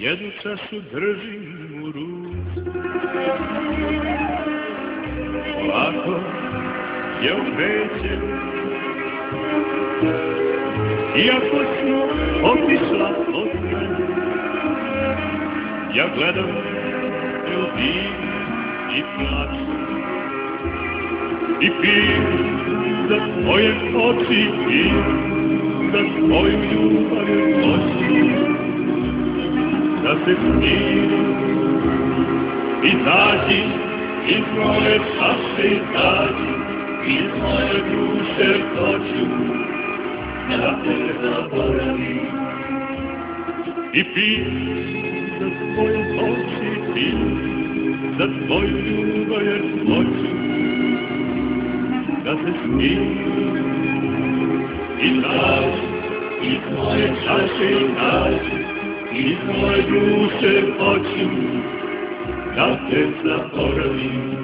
jednu čašu držim u ruci. Polako je okrećem, iako smo otišla od mene, ja gledam ljubim i plačem i pijem za tvoje oči, pijem za tvoju ljubav i hoću da se smirim. Izađi iz moje čaše, izađi iz moje duše, hoću da te zaboravim. I pijem za tvoje oči, pijem za tvoju ljubav jer hoću da se smirim. Izađi iz moje čaše, izađi iz moje duše, hoću da te zaboravim.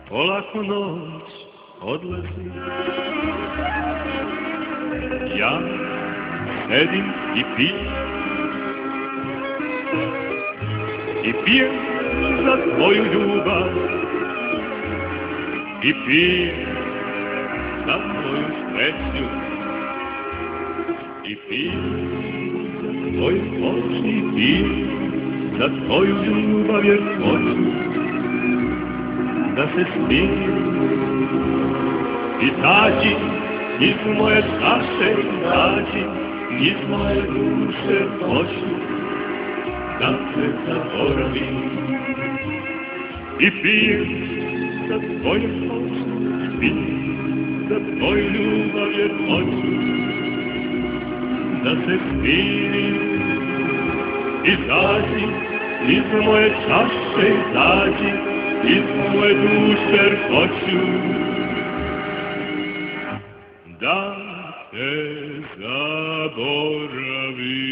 Polako noć odlazi, ja sedim i pijem za tvoju ljubav, i pijem za tvoju sreću, i pijem za tvoje oči, pijem za tvoju ljubav jer hoću da se smirim. Izađi iz moje čaše, izađi iz moje duše, hoću da te zaboravim. I pijem za tvoje oči, pijem za tvoju ljubav jer hoću da se smirim. Izađi iz moje čaše, izađi iz moje duše, hoću da te zaboravim.